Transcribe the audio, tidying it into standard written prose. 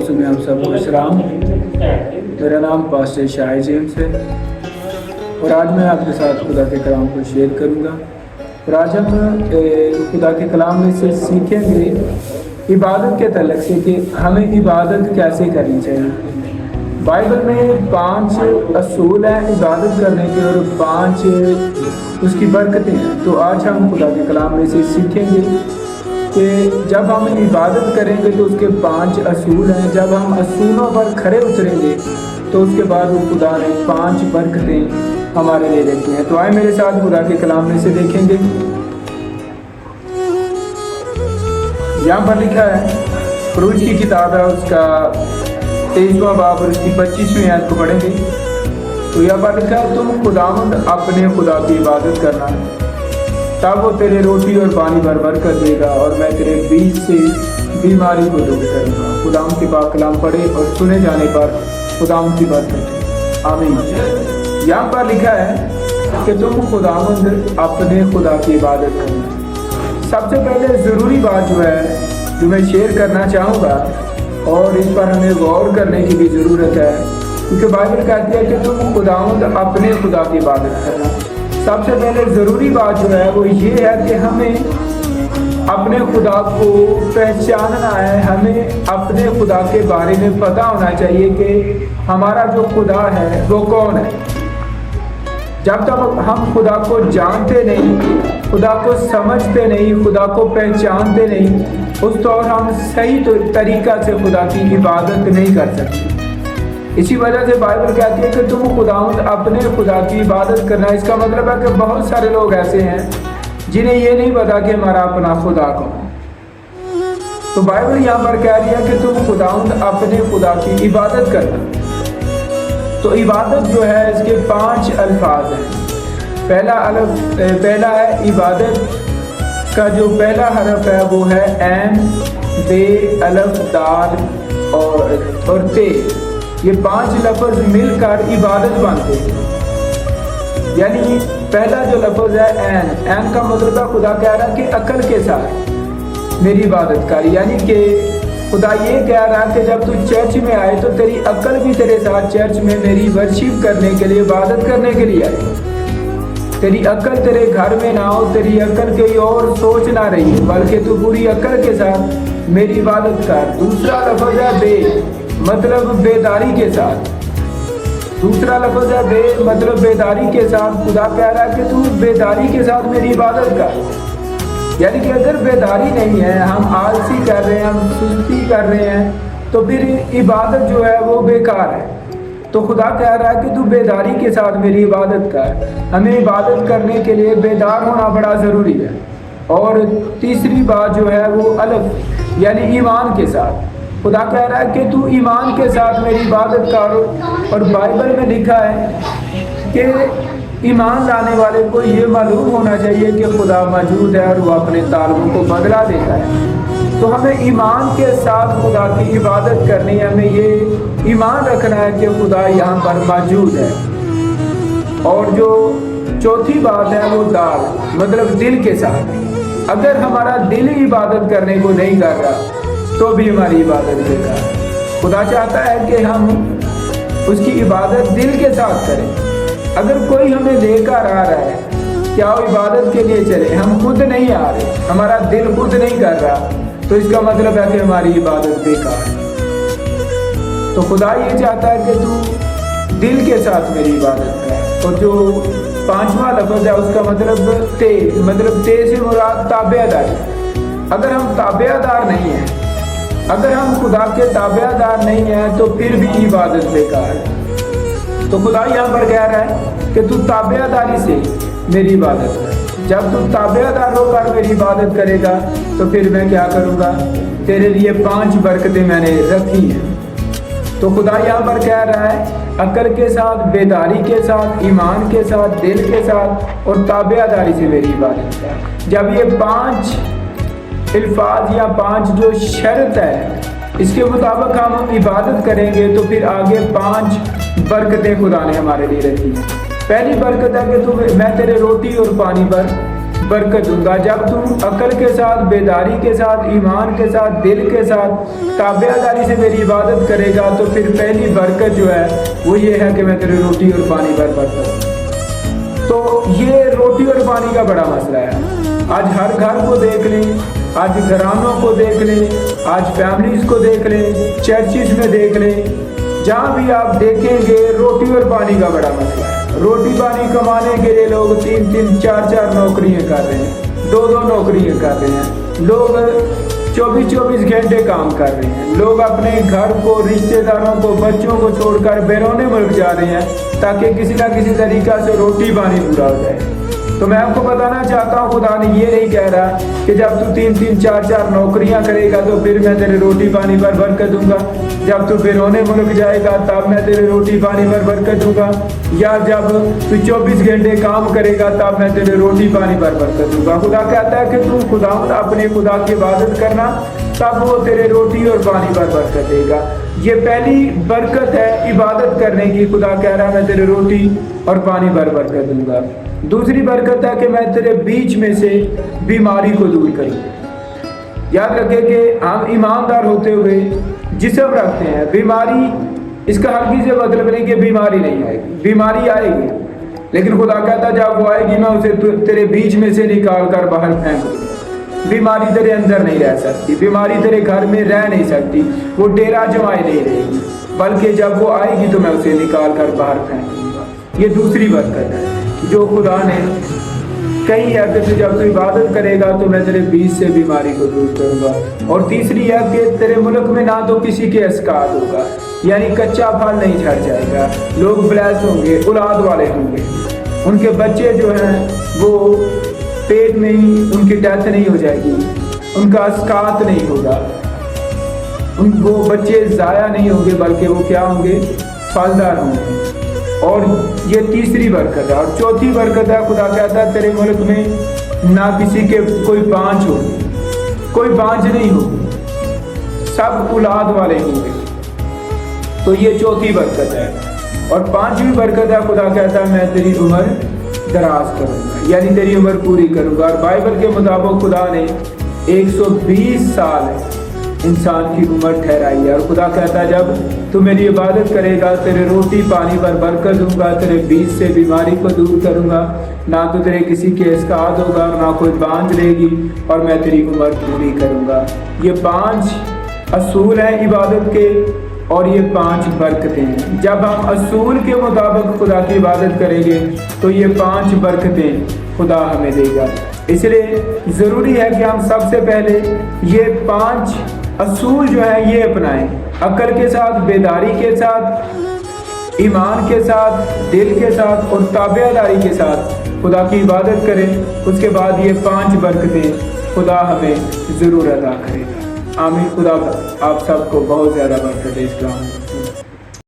यीशु में आप सबको सलाम। मेरा नाम पास्टर शाहिद जेम्स है और आज मैं आपके साथ खुदा के कलाम को शेयर करूंगा। और आज हम खुदा के कलाम में से सीखेंगे इबादत के तल्लुक़ से कि हमें इबादत कैसे करनी चाहिए। बाइबल में 5 असूल हैं इबादत करने के और 5 उसकी बरकतें हैं। तो आज हम खुदा के कलाम में से सीखेंगे कि जब हम इबादत करेंगे तो उसके 5 असूल हैं। जब हम असूलों पर खरे उतरेंगे तो उसके बाद वो खुदा ने 5 बरकतें हमारे लिए रखी हैं। तो आए मेरे साथ खुदा के कलाम में से देखेंगे। यहाँ पर लिखा है, खरूज की किताब है, उसका 23वां बाब और उसकी 25वीं आयत को पढ़ेंगे। तो यहाँ पर लिखा है, तुम खुदावंद अपने खुदा की इबादत करना, तब वो तेरे रोटी और पानी भर कर देगा और मैं तेरे बीच से बीमारी को दूर करूँगा। खुदावंद के पाक कलाम पढ़े और सुने जाने पर खुदावंद की बरकत। आमीन। यहाँ पर लिखा है कि तुम खुदावंद अपने खुदा की इबादत करना। सबसे पहले ज़रूरी बात जो है जो मैं शेयर करना चाहूँगा और इस पर हमें गौर करने की भी ज़रूरत है, क्योंकि बाइबल कहती है कि तुम खुदावंद अपने खुदा की इबादत करना। सबसे पहले ज़रूरी बात जो है वो ये है कि हमें अपने खुदा को पहचानना है। हमें अपने खुदा के बारे में पता होना चाहिए कि हमारा जो खुदा है वो कौन है। जब तक हम खुदा को जानते नहीं, खुदा को समझते नहीं, खुदा को पहचानते नहीं, उस दौर हम सही तरीक़ा से खुदा की इबादत नहीं कर सकते। इसी वजह से बाइबल कहती है कि तुम खुदावंद अपने खुदा की इबादत करना। इसका मतलब है कि बहुत सारे लोग ऐसे हैं जिन्हें ये नहीं पता कि हमारा अपना खुदा कौन। तो बाइबल यहाँ पर कह रही है कि तुम खुदावंद अपने खुदा की इबादत करना। तो इबादत जो है इसके 5 अल्फाज हैं। पहला है इबादत का जो पहला हरफ है वो है ऐन, बे, अलफ, दाल और ते। ये 5 लफ्ज़ मिलकर इबादत बनते हैं। यानी पहला जो लफ्ज़ है ऐन का मतलब है खुदा कह रहा है कि अक्ल के साथ मेरी इबादत कर। यानी कि खुदा ये कह रहा है कि जब तू चर्च में आए तो तेरी अक्ल भी तेरे साथ चर्च में मेरी वर्शिप करने के लिए, इबादत करने के लिए आए। तेरी अक्ल तेरे घर में ना हो, तेरी अक्ल कहीं और सोच ना रही, बल्कि तू पूरी अक्ल के साथ मेरी इबादत कर। दूसरा लफ्ज़ है बे, मतलब बेदारी के साथ। दूसरा लफ्ज़ है बे, मतलब बेदारी के साथ। खुदा कह रहा है कि तू बेदारी के साथ मेरी इबादत कर। यानी कि अगर बेदारी नहीं है, हम आलसी कर रहे हैं, हम सुस्ती कर रहे हैं, तो फिर इबादत जो है वो बेकार है। तो खुदा कह रहा है कि तू बेदारी के साथ मेरी इबादत कर। हमें इबादत करने के लिए बेदार होना बड़ा ज़रूरी है। और तीसरी बात जो है वो अलफ, यानी ईमान के साथ। खुदा कह रहा है कि तू ईमान के साथ मेरी इबादत कर। और बाइबल में लिखा है कि ईमान लाने वाले को ये मालूम होना चाहिए कि खुदा मौजूद है और वो अपने ताल्बों को बदला देता है। तो हमें ईमान के साथ खुदा की इबादत करनी है। हमें ये ईमान रखना है कि खुदा यहाँ पर मौजूद है। और जो चौथी बात है वो दाल, मतलब दिल के साथ। अगर हमारा दिल ही इबादत करने को नहीं कर रहा तो भी हमारी इबादत बेकार। खुदा चाहता है कि हम उसकी इबादत दिल के साथ करें। अगर कोई हमें लेकर आ रहा है, क्या वो इबादत के लिए चले, हम खुद नहीं आ रहे, हमारा दिल खुद नहीं कर रहा, तो इसका मतलब है कि हमारी इबादत बेकार है। तो खुदा ये चाहता है कि तू दिल के साथ मेरी इबादत कर। और जो 5वां लफ्ज़ है उसका मतलब ते से मुराद ताबेदारी। अगर हम ताबेदार नहीं हैं, अगर हम खुदा के ताबेदार नहीं हैं तो फिर भी इबादत बेकार है। तो खुदा यहाँ पर कह रहा है कि तू ताबेदारी से मेरी इबादत कर। जब तू ताबेदार होकर मेरी इबादत करेगा तो फिर मैं क्या करूँगा, तेरे लिए 5 बरकतें मैंने रखी हैं। तो खुदा यहाँ पर कह रहा है अक्ल के साथ, बेदारी के साथ, ईमान के साथ, दिल के साथ और ताबेदारी से मेरी इबादत कर। जब ये 5 अल्फाज या 5 जो शर्त है इसके मुताबिक हम इबादत करेंगे तो फिर आगे 5 बरकतें खुदा ने हमारे लिए रखी हैं। पहली बरकत है कि मैं तेरे रोटी और पानी पर برکت دوں گا۔ جب تم عقل کے ساتھ، بیداری کے ساتھ، ایمان کے ساتھ، دل کے ساتھ تابع داری سے میری عبادت کرے گا تو پھر پہلی برکت جو ہے وہ یہ ہے کہ میں تیرے روٹی اور پانی پر برکت دوں۔ تو یہ روٹی اور پانی کا بڑا مسئلہ ہے۔ آج ہر گھر کو دیکھ لیں، آج گھرانوں کو دیکھ لیں، آج فیملیز کو دیکھ لیں، چرچز میں دیکھ لیں، جہاں بھی آپ دیکھیں گے روٹی اور پانی کا بڑا مسئلہ ہے۔ روٹی پانی کمانے کے لیے لوگ 3 4 نوکریاں کر رہے ہیں، 2 نوکریاں کر رہے ہیں، لوگ 24 گھنٹے کام کر رہے ہیں، لوگ اپنے گھر کو، رشتہ داروں کو، بچوں کو چھوڑ کر بیرون ملک جا رہے ہیں تاکہ کسی نہ کسی طریقہ سے روٹی پانی پورا ہو جائے۔ تو میں آپ کو بتانا چاہتا ہوں خدا نے یہ نہیں کہہ رہا کہ جب تو 3 4 نوکریاں کرے گا تو پھر میں تیرے روٹی پانی پر برکت دوں گا، جب تو بیرون ملک جائے گا تب میں تیرے روٹی پانی پر برکت دوں گا، یا جب تو 24 گھنٹے کام کرے گا تب میں تیرے روٹی پانی پر برکت دوں گا۔ خدا کہتا ہے کہ تو اپنے خدا کی عبادت کرنا تب وہ تیرے روٹی اور پانی پر برکت دے گا۔ یہ پہلی برکت ہے عبادت کرنے کی۔ خدا کہہ رہا ہے میں تیرے روٹی اور پانی پر برکت دوں گا۔ دوسری برکت ہے کہ میں تیرے بیچ میں سے بیماری کو دور کروں۔ یاد رکھیں کہ ہم ایماندار ہوتے ہوئے جسم رکھتے ہیں، بیماری اس کا ہرگز سے مطلب نہیں کہ بیماری نہیں آئے گی، بیماری آئے گی، لیکن خدا کہتا ہے جب وہ آئے گی میں اسے تیرے بیچ میں سے نکال کر باہر پھینک دوں گا۔ بیماری تیرے اندر نہیں رہ سکتی، بیماری تیرے گھر میں رہ نہیں سکتی، وہ ڈیرا جمائے نہیں رہے گی، بلکہ جب وہ آئے گی تو میں اسے نکال کر باہر پھینک دوں گا۔ یہ دوسری برکت ہے جو خدا نے کہی ہے کہ جب تو عبادت کرے گا تو میں تیرے بیچ سے بیماری کو دور کروں گا۔ اور تیسری ہے کہ تیرے ملک میں نہ تو کسی کے اسقاط ہوگا، یعنی کچا پھل نہیں جھڑ جائے گا، لوگ بلیس ہوں گے، اولاد والے ہوں گے، ان کے بچے جو ہیں وہ پیٹ میں ہی ان کی ڈیتھ نہیں ہو جائے گی، ان کا اسقاط نہیں ہوگا، وہ بچے ضائع نہیں ہوں گے بلکہ وہ کیا ہوں گے؟ پھلدار ہوں گے۔ اور یہ تیسری برکت ہے۔ اور چوتھی برکت ہے خدا کہتا ہے تیرے ملک میں نہ کسی کے کوئی بانجھ ہوگی، کوئی بانجھ نہیں ہوگی، سب اولاد والے ہوں گے۔ تو یہ چوتھی برکت ہے۔ اور پانچویں برکت ہے خدا کہتا ہے میں تیری عمر دراز کروں گا، یعنی تیری عمر پوری کروں گا۔ اور بائبل کے مطابق خدا نے 120 سال انسان کی عمر ٹھہرائی ہے۔ اور خدا کہتا ہے جب تو میری عبادت کرے گا تیرے روٹی پانی پر برکت دوں گا، تیرے بیچ سے بیماری کو دور کروں گا، نہ تو تیرے کسی کے اسقاط ہوگا اور نہ کوئی بانجھ رہے گی، اور میں تیری عمر پوری کروں گا۔ یہ 5 اصول ہیں عبادت کے، اور یہ 5 برکتیں ہیں۔ جب ہم اصول کے مطابق خدا کی عبادت کریں گے تو یہ 5 برکتیں خدا ہمیں دے گا۔ اس لیے ضروری ہے کہ ہم سب سے پہلے یہ 5 اصول جو ہیں یہ اپنائیں، عقل کے ساتھ، بیداری کے ساتھ، ایمان کے ساتھ، دل کے ساتھ اور تابع داری کے ساتھ خدا کی عبادت کریں۔ اس کے بعد یہ 5 برکتیں خدا ہمیں ضرور عطا کرے گا۔ آمین۔ خدا آپ سب کو بہت زیادہ برکت دے۔ اسلام۔